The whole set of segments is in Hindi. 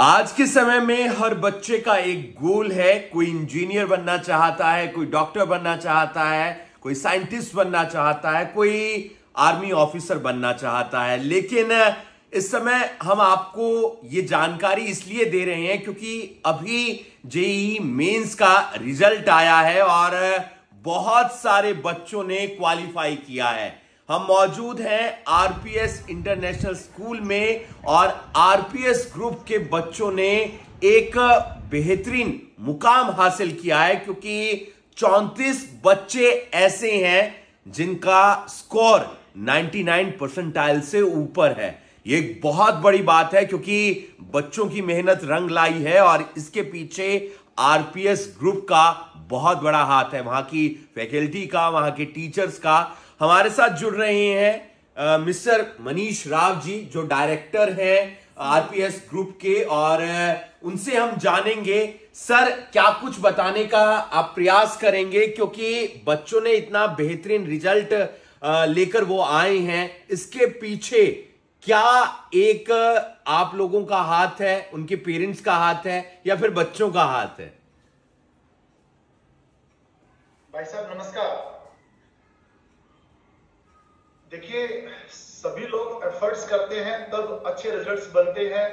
आज के समय में हर बच्चे का एक गोल है। कोई इंजीनियर बनना चाहता है, कोई डॉक्टर बनना चाहता है, कोई साइंटिस्ट बनना चाहता है, कोई आर्मी ऑफिसर बनना चाहता है। लेकिन इस समय हम आपको ये जानकारी इसलिए दे रहे हैं क्योंकि अभी जेईई मेंस का रिजल्ट आया है और बहुत सारे बच्चों ने क्वालिफाई किया है। हम मौजूद हैं आरपीएस इंटरनेशनल स्कूल में और आरपीएस ग्रुप के बच्चों ने एक बेहतरीन मुकाम हासिल किया है क्योंकि 34 बच्चे ऐसे हैं जिनका स्कोर 99 परसेंटाइल से ऊपर है। ये एक बहुत बड़ी बात है क्योंकि बच्चों की मेहनत रंग लाई है और इसके पीछे आरपीएस ग्रुप का बहुत बड़ा हाथ है, वहां की फैकल्टी का, वहां के टीचर्स का। हमारे साथ जुड़ रहे हैं मिस्टर मनीष राव जी जो डायरेक्टर हैं आरपीएस ग्रुप के, और उनसे हम जानेंगे सर क्या कुछ बताने का आप प्रयास करेंगे क्योंकि बच्चों ने इतना बेहतरीन रिजल्ट लेकर वो आए हैं। इसके पीछे क्या एक आप लोगों का हाथ है, उनके पेरेंट्स का हाथ है या फिर बच्चों का हाथ है? भाई साहब नमस्कार। देखिए, सभी लोग एफर्ट्स करते हैं तब अच्छे रिजल्ट्स बनते हैं।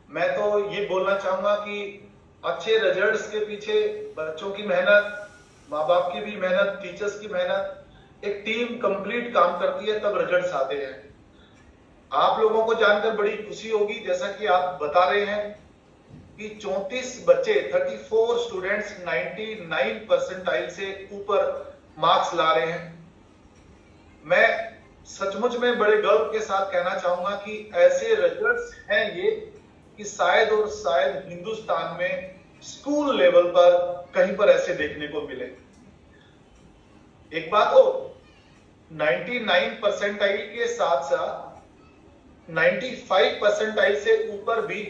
मैं तो ये बोलना चाहूंगा कि अच्छे रिजल्ट्स के पीछे बच्चों की मेहनत, माँ बाप की भी मेहनत, टीचर्स की मेहनत, एक टीम कंप्लीट काम करती है तब रिजल्ट्स आते हैं। आप लोगों को जानकर बड़ी खुशी होगी, जैसा कि आप बता रहे हैं कि 34 बच्चे 34 स्टूडेंट्स 99 परसेंटाइल से ऊपर मार्क्स ला रहे हैं। मैं सचमुच में बड़े गर्व के साथ कहना चाहूंगा कि ऐसे रिजल्ट्स हैं ये कि शायद और शायद हिंदुस्तान में स्कूल लेवल पर कहीं पर ऐसे देखने को मिले। एक बात हो, 99 परसेंटाइल के साथ साथ 95 परसेंटाइल से ऊपर भी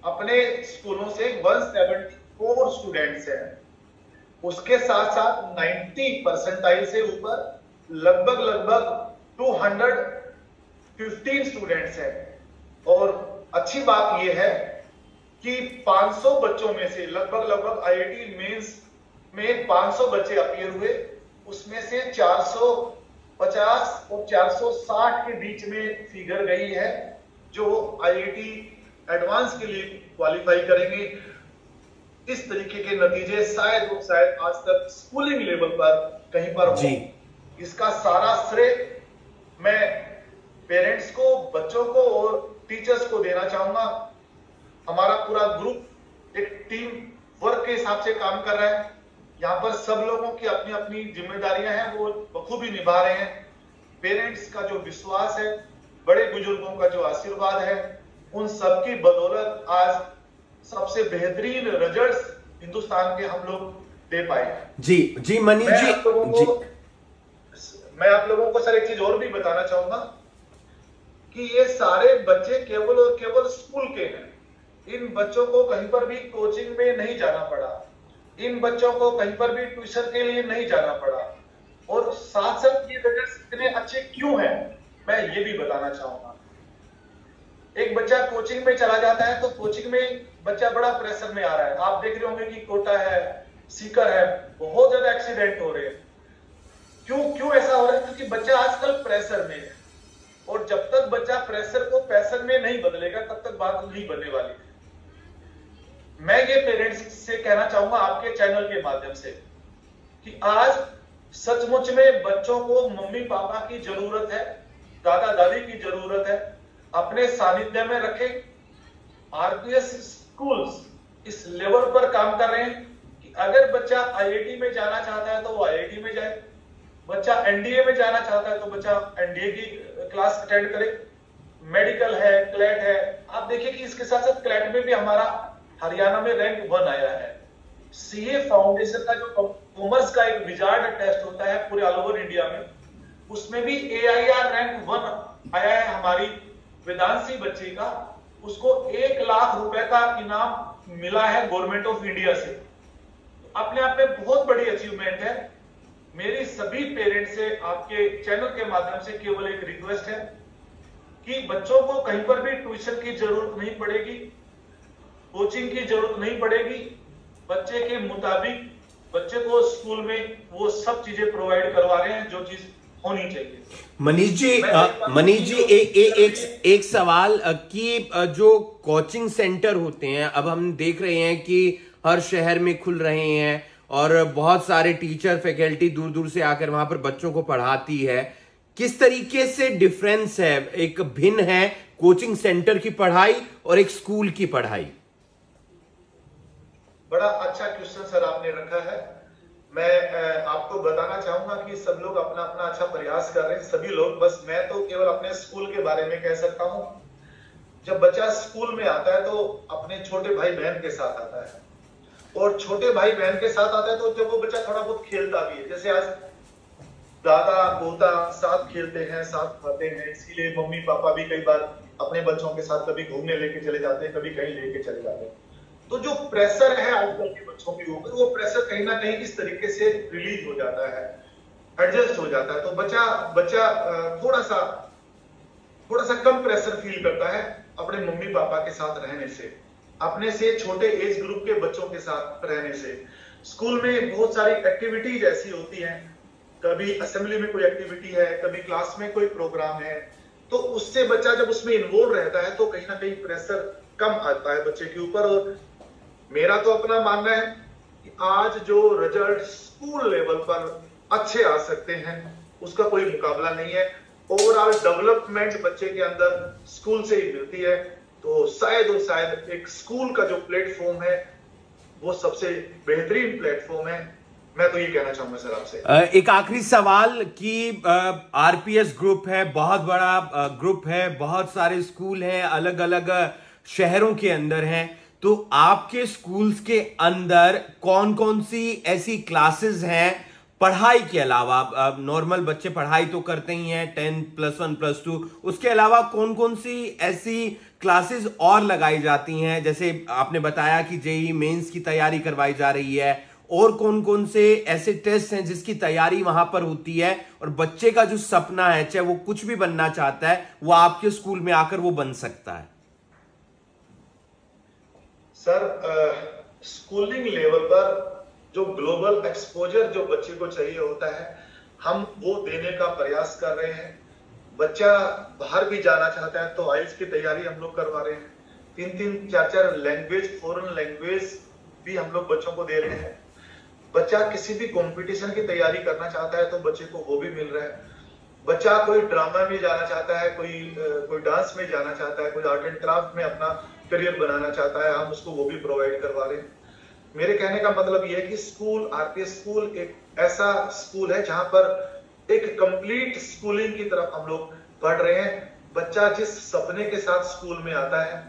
अपने स्कूलों से 174 स्टूडेंट्स हैं। उसके साथ साथ 90 परसेंटाइल से ऊपर लगभग 215 स्टूडेंट्स हैं। और अच्छी बात यह है कि 500 बच्चों में से लगभग आईआईटी मेंस में 500 बच्चे अपीयर हुए, उसमें से 450 और 460 के बीच में फिगर गई है जो आईआईटी एडवांस के लिए क्वालिफाई करेंगे। इस तरीके के नतीजे शायद आज तक स्कूलिंग लेवल पर कहीं पर हो। इसका सारा श्रेय मैं पेरेंट्स को, बच्चों को और टीचर्स को देना चाहूंगा। हमारा पूरा ग्रुप एक टीम वर्क के हिसाब से काम कर रहा है। यहाँ पर सब लोगों की अपनी अपनी जिम्मेदारियां हैं, वो बखूबी निभा रहे हैं। पेरेंट्स का जो विश्वास है, बड़े बुजुर्गों का जो आशीर्वाद है, उन सबकी बदौलत आज सबसे बेहतरीन रिजल्ट्स हिंदुस्तान के हम लोग दे पाए। जी मनीष जी, मैं आप लोगों को सर एक चीज और भी बताना चाहूंगा कि ये सारे बच्चे केवल और केवल स्कूल के हैं। इन बच्चों को कहीं पर भी कोचिंग में नहीं जाना पड़ा, इन बच्चों को कहीं पर भी ट्यूशन के लिए नहीं जाना पड़ा। और साथ साथ ये रिजल्ट्स इतने अच्छे क्यों हैं, मैं ये भी बताना चाहूंगा। एक बच्चा कोचिंग में चला जाता है तो कोचिंग में बच्चा बड़ा प्रेशर में आ रहा है। आप देख रहे होंगे कि कोटा है, सीकर है, बहुत ज्यादा एक्सीडेंट हो रहे हैं। क्यों ऐसा हो रहा है? क्योंकि बच्चा आजकल प्रेशर में है और जब तक बच्चा प्रेशर को पैशन में नहीं बदलेगा तब तक बात नहीं बनने वाली। मैं ये पेरेंट्स से कहना चाहूंगा आपके चैनल के माध्यम से कि आज सचमुच में बच्चों को मम्मी पापा की जरूरत है, दादा दादी की जरूरत है, अपने सानिध्य में रखें। आरपीएस स्कूल्स इस लेवल पर काम कर रहे हैं कि अगर बच्चा आईआईटी में जाना चाहता है तो वो आईआईटी में जाए, बच्चा एनडीए में जाना चाहता है तो बच्चा एनडीए की क्लास अटेंड करे। मेडिकल है, क्लैट है। आप देखिए कि इसके साथ साथ क्लैट में भी हमारा हरियाणा में रैंक 1 आया है। सीए फाउंडेशन का जो कॉमर्स का एक विजार्ड टेस्ट होता है पूरे ऑल ओवर इंडिया में, उसमें भी एआईआर रैंक 1 आया है हमारी वेदांशी बच्ची का। उसको 1 लाख रुपए का इनाम मिला है गवर्नमेंट ऑफ इंडिया से। अपने आप में बहुत बड़ी अचीवमेंट है। मेरी सभी पेरेंट्स से आपके चैनल के माध्यम से केवल एक रिक्वेस्ट है कि बच्चों को कहीं पर भी ट्यूशन की जरूरत नहीं पड़ेगी। कोचिंग की जरूरत नहीं पड़ेगी। बच्चे के मुताबिक बच्चे को स्कूल में वो सब चीजें प्रोवाइड करवा रहे हैं जो चीज होनी चाहिए। मनीष जी एक सवाल कि जो कोचिंग सेंटर होते हैं, अब हम देख रहे हैं कि हर शहर में खुल रहे हैं और बहुत सारे टीचर फैकल्टी दूर दूर से आकर वहां पर बच्चों को पढ़ाती है। किस तरीके से डिफरेंस है, एक भिन्न है कोचिंग सेंटर की पढ़ाई और एक स्कूल की पढ़ाई? बड़ा अच्छा क्वेश्चन सर आपने रखा है। मैं आपको बताना चाहूंगा कि सब लोग अपना अपना अच्छा प्रयास कर रहे हैं, सभी लोग। बस मैं तो केवल अपने स्कूल के बारे में कह सकता हूं। जब बच्चा स्कूल में आता है तो अपने छोटे भाई बहन के साथ आता है, और छोटे भाई बहन के साथ आता है तो जब वो बच्चा थोड़ा बहुत खेलता भी है, जैसे आज दादा पोता साथ खेलते हैं, साथ खाते हैं, इसीलिए मम्मी पापा भी कई बार अपने बच्चों के साथ कभी घूमने लेके चले जाते हैं, कभी कहीं लेके चले जाते हैं। तो जो प्रेशर है आजकल के बच्चों के ऊपर, वो प्रेशर कहीं ना कहीं इस तरीके से रिलीज हो जाता है, एडजस्ट हो जाता है। तो बच्चा थोड़ा सा कम प्रेशर फील करता है अपने मम्मी पापा के साथ रहने से, अपने से छोटे एज ग्रुप के बच्चों के साथ रहने से। स्कूल में बहुत सारी एक्टिविटीज ऐसी होती हैं, कभी असेंबली में कोई एक्टिविटी है, कभी क्लास में कोई प्रोग्राम है, तो उससे बच्चा जब उसमें इन्वॉल्व रहता है तो कहीं ना कहीं प्रेशर कम आता है बच्चे के ऊपर। और मेरा तो अपना मानना है कि आज जो रिजल्ट स्कूल लेवल पर अच्छे आ सकते हैं उसका कोई मुकाबला नहीं है। ओवरऑल डेवलपमेंट बच्चे के अंदर स्कूल से ही मिलती है, तो शायद एक स्कूल का जो प्लेटफॉर्म है वो सबसे बेहतरीन प्लेटफॉर्म है। मैं तो ये कहना चाहूंगा सर आपसे। एक आखिरी सवाल कि आरपीएस ग्रुप है, बहुत बड़ा ग्रुप है, बहुत सारे स्कूल हैं, अलग अलग शहरों के अंदर हैं, तो आपके स्कूल्स के अंदर कौन कौन सी ऐसी क्लासेस हैं पढ़ाई के अलावा? नॉर्मल बच्चे पढ़ाई तो करते ही हैं 10 +1 +2, उसके अलावा कौन कौन सी ऐसी क्लासेस और लगाई जाती हैं? जैसे आपने बताया कि जेईई मेंस की तैयारी करवाई जा रही है, और कौन कौन से ऐसे टेस्ट हैं जिसकी तैयारी वहां पर होती है, और बच्चे का जो सपना है, चाहे वो कुछ भी बनना चाहता है, वो आपके स्कूल में आकर वो बन सकता है? सर स्कूलिंग लेवल पर जो ग्लोबल एक्सपोजर जो बच्चे को चाहिए होता है, हम वो देने का प्रयास कर रहे हैं। बच्चा बाहर भी जाना चाहता है तो आइल्स की तैयारी हम लोग करवा रहे हैं। 3-3, 4-4 लैंग्वेज, फॉरेन लैंग्वेज भी हम लोग बच्चों को दे रहे हैं। बच्चा किसी भी कंपटीशन की तैयारी करना चाहता है तो बच्चे को वो भी मिल रहा है। बच्चा कोई ड्रामा में जाना चाहता है, कोई डांस में जाना चाहता है, कोई आर्ट एंड क्राफ्ट में अपना करियर बनाना चाहता है, हम उसको वो भी प्रोवाइड करवा रहे हैं। मेरे कहने का मतलब यह है कि स्कूल, आरपीएस स्कूल एक ऐसा स्कूल है जहां पर एक कंप्लीट स्कूलिंग की तरफ हम लोग बढ़ रहे हैं। बच्चा जिस सपने के साथ स्कूल में आता है,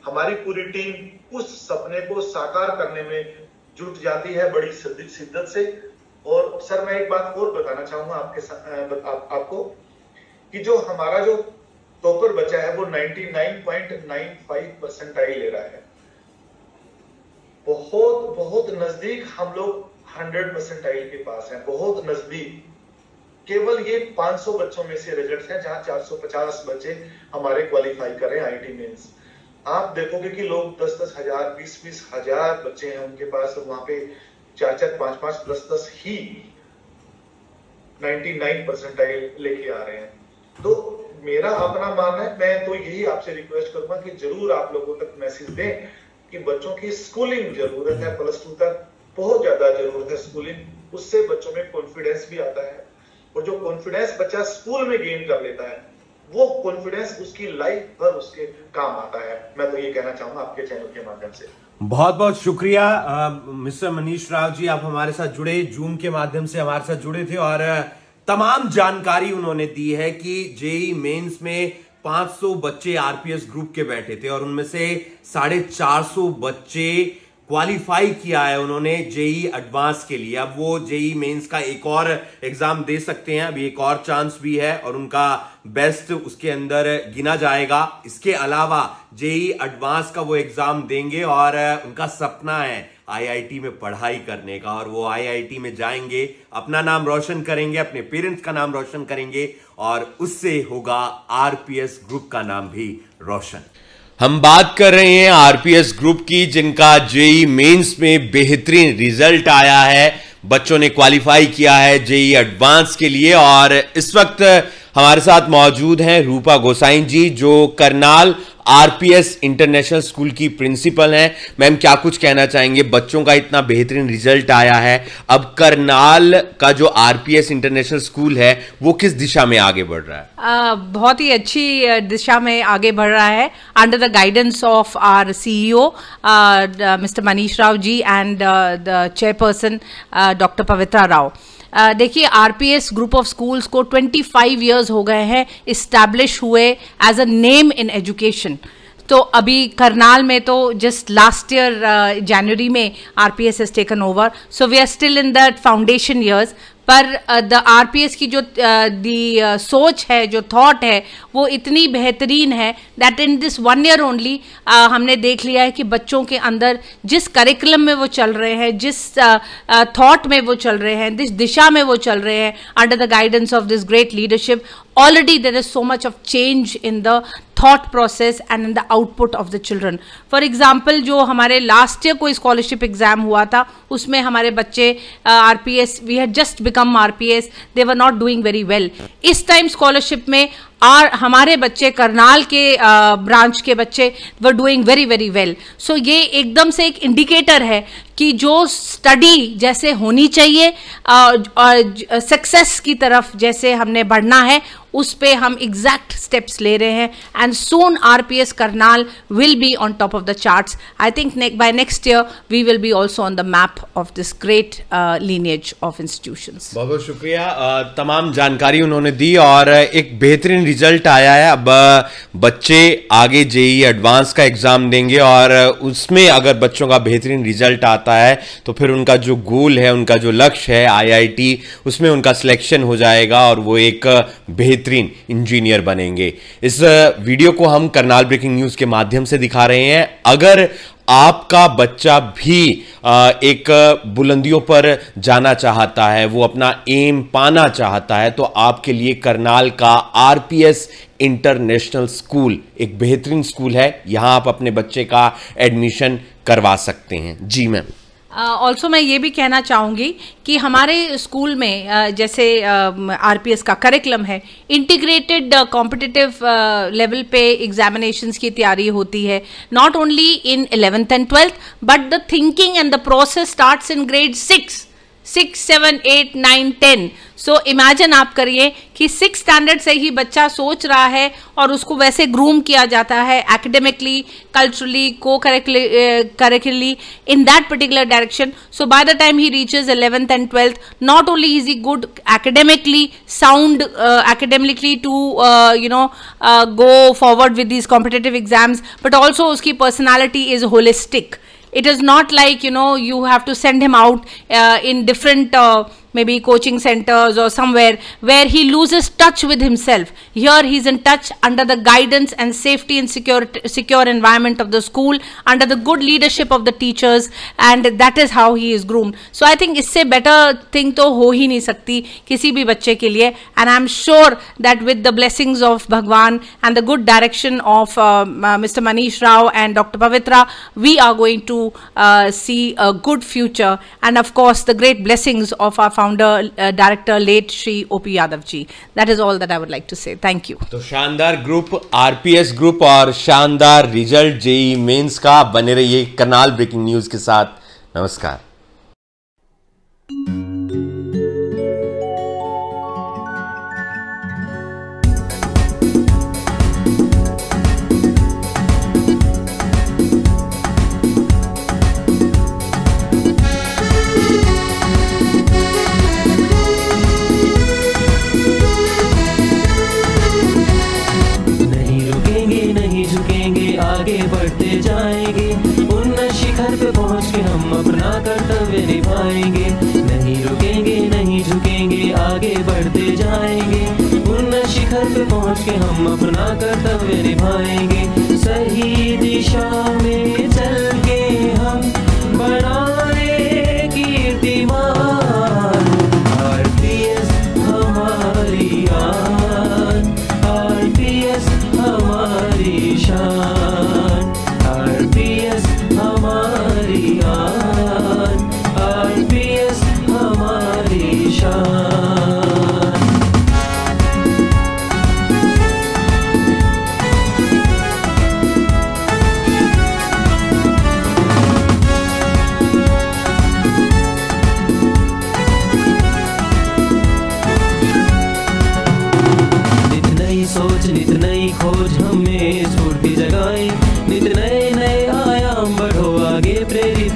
हमारी पूरी टीम उस सपने को साकार करने में जुट जाती है बड़ी शिद्दत से। और सर मैं एक बात और बताना चाहूंगा आपको कि जो हमारा जो टॉपर बच्चा है वो 99.95 परसेंटाइल ले रहा है। बहुत नजदीक हम लोग 100 परसेंटाइल के पास हैं, बहुत नजदीक। केवल ये 500 बच्चों में से रिजल्ट है जहां 450 बच्चे हमारे क्वालिफाई कर रहे हैं आईटी मेंस। आप देखोगे कि लोग 10-10 हजार, 20-20 हजार बच्चे हैं उनके पास, और वहां पे 4-4, 5-5, 10-10 ही 99 परसेंटाइल लेके आ रहे हैं। तो मेरा अपना मानना है, मैं तो यही आपसे रिक्वेस्ट करूंगा कि जरूर आप लोगों तक मैसेज दें कि बच्चों की स्कूलिंग जरूरत है, +2 तक बहुत ज्यादा जरूरत है स्कूलिंग। उससे बच्चों में कॉन्फिडेंस भी आता है, और जो कॉन्फिडेंस बच्चा स्कूल में गेन कर लेता है वो कॉन्फिडेंस उसकी लाइफ भर उसके काम आता है। मैं तो ये कहना चाहूंगा आपके चैनल के माध्यम से। बहुत बहुत शुक्रिया मिस्टर मनीष राव जी, आप हमारे साथ जुड़े, जूम के माध्यम से हमारे साथ जुड़े थे और तमाम जानकारी उन्होंने दी है कि जेईई मेंस में 500 बच्चे आरपीएस ग्रुप के बैठे थे और उनमें से 450 बच्चे क्वालिफाई किया है उन्होंने जेईई एडवांस के लिए। अब वो जेईई मेंस का एक और एग्जाम दे सकते हैं, अभी एक और चांस भी है और उनका बेस्ट उसके अंदर गिना जाएगा। इसके अलावा जेईई एडवांस का वो एग्जाम देंगे और उनका सपना है आईआईटी में पढ़ाई करने का, और वो आईआईटी में जाएंगे, अपना नाम रोशन करेंगे, अपने पेरेंट्स का नाम रोशन करेंगे और उससे होगा आरपीएस ग्रुप का नाम भी रोशन। हम बात कर रहे हैं आरपीएस ग्रुप की, जिनका जेई मेंस में बेहतरीन रिजल्ट आया है। बच्चों ने क्वालिफाई किया है जेई एडवांस के लिए। और इस वक्त हमारे साथ मौजूद हैं रूपा गोसाई जी, जो करनाल आरपीएस इंटरनेशनल स्कूल की प्रिंसिपल हैं। मैम, क्या कुछ कहना चाहेंगे? बच्चों का इतना बेहतरीन रिजल्ट आया है, अब करनाल का जो आरपीएस इंटरनेशनल स्कूल है वो किस दिशा में आगे बढ़ रहा है? बहुत ही अच्छी दिशा में आगे बढ़ रहा है, under the guidance of our CEO mister Manish Rao ji and the chairperson doctor Pavitra Rao. देखिए, आरपीएस ग्रुप ऑफ स्कूल्स को 25 इयर्स हो गए हैं इस्टेब्लिश हुए as a name in education. तो अभी करनाल में तो जस्ट लास्ट ईयर जनवरी में RPS has taken over, so we are still in that foundation years. पर द आरपीएस की जो सोच है, जो थॉट है, वो इतनी बेहतरीन है that in this 1 year only हमने देख लिया है कि बच्चों के अंदर जिस करिकुलम में वो चल रहे हैं, जिस थॉट में वो चल रहे हैं, जिस दिशा में वो चल रहे हैं, under the guidance of this great leadership, already there is so much of change in the thought process and in the output of the children. For example, जो हमारे last year कोई scholarship exam हुआ था, उसमें हमारे बच्चे RPS, we had just become RPS, they were not doing very well. इस time scholarship में हमारे बच्चे, करनाल के ब्रांच के बच्चे were doing very very well. So ये एकदम से एक इंडिकेटर है कि जो स्टडी जैसे होनी चाहिए और सक्सेस की तरफ जैसे हमने बढ़ना है, उस पे हम एग्जैक्ट स्टेप्स ले रहे हैं। And soon RPS Karnal will be on top of the charts. I think by next year we will be also on the map of this great lineage of institutions. बहुत बहुत शुक्रिया, तमाम जानकारी उन्होंने दी और एक बेहतरीन रिजल्ट आया है। अब बच्चे आगे जेई एडवांस का एग्जाम देंगे और उसमें अगर बच्चों का बेहतरीन रिजल्ट आता है तो फिर उनका जो गोल है, उनका जो लक्ष्य है आईआईटी, उसमें उनका सिलेक्शन हो जाएगा और वो एक बेहतरीन इंजीनियर बनेंगे। इस वीडियो को हम करनाल ब्रेकिंग न्यूज के माध्यम से दिखा रहे हैं। अगर आपका बच्चा भी एक बुलंदियों पर जाना चाहता है, वो अपना एम पाना चाहता है, तो आपके लिए करनाल का आरपीएस इंटरनेशनल स्कूल एक बेहतरीन स्कूल है। यहां आप अपने बच्चे का एडमिशन करवा सकते हैं। जी मैम। ऑल्सो मैं ये भी कहना चाहूँगी कि हमारे स्कूल में जैसे आरपीएस का करिकुलम है, इंटीग्रेटेड कॉम्पिटिटिव लेवल पे एग्जामिनेशंस की तैयारी होती है, not only in 11th and 12th, but the thinking and the process starts in grade 6, 7, 8, 9, 10। So imagine आप करिए कि 6th स्टैंडर्ड से ही बच्चा सोच रहा है और उसको वैसे ग्रूम किया जाता है academically, culturally, co-curricularly in that particular direction. So by the time he reaches 11th and 12th, not only is he good academically, sound academically to go forward with these competitive exams, but also उसकी personality is holistic. It is not like, you have to send him out in different maybe coaching centers or somewhere where he loses touch with himself. Here he is in touch under the guidance and safety and secure environment of the school, under the good leadership of the teachers, and that is how he is groomed. So I think इससे better thing तो हो ही नहीं सकती किसी भी बच्चे के लिए। And I am sure that with the blessings of Bhagwan and the good direction of Mr. Manish Rao and Dr. Pavitra, we are going to see a good future, and of course the great blessings of our founder, director, late Shri O.P. Yadav ji. That is all that I would like to say. Thank you. तो शानदार ग्रुप, आरपीएस ग्रुप और शानदार रिजल्ट जेई मेंस का। बने रहिए करनाल ब्रेकिंग न्यूज के साथ। नमस्कार। आगे बढ़ते जाएंगे, उन्नत शिखर पे पहुंच के हम अपना कर्तव्य निभाएंगे। नहीं रुकेंगे, नहीं झुकेंगे, आगे बढ़ते जाएंगे, उन्नत शिखर पे पहुंच के हम अपना कर्तव्य निभाएंगे। सही दिशा में चल के हम बनाए कीर्तिमान, आरपीएस हमारी आन, आरपीएस हमारी शान।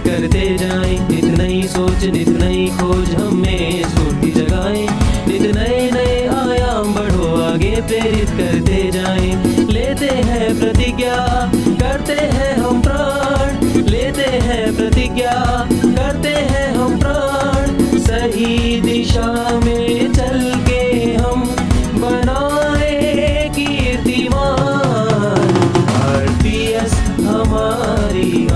करते जाएं, नित नई सोच नित नई खोज हमें स्फूर्ति जगाएं, नित नए नए आयाम बढ़ो आगे प्रेरित करते जाएं। लेते हैं प्रतिज्ञा करते हैं हम प्राण, लेते हैं प्रतिज्ञा करते हैं हम प्राण, सही दिशा में चल के हम बनाए कीर्तिमान। आरपीएस हमारी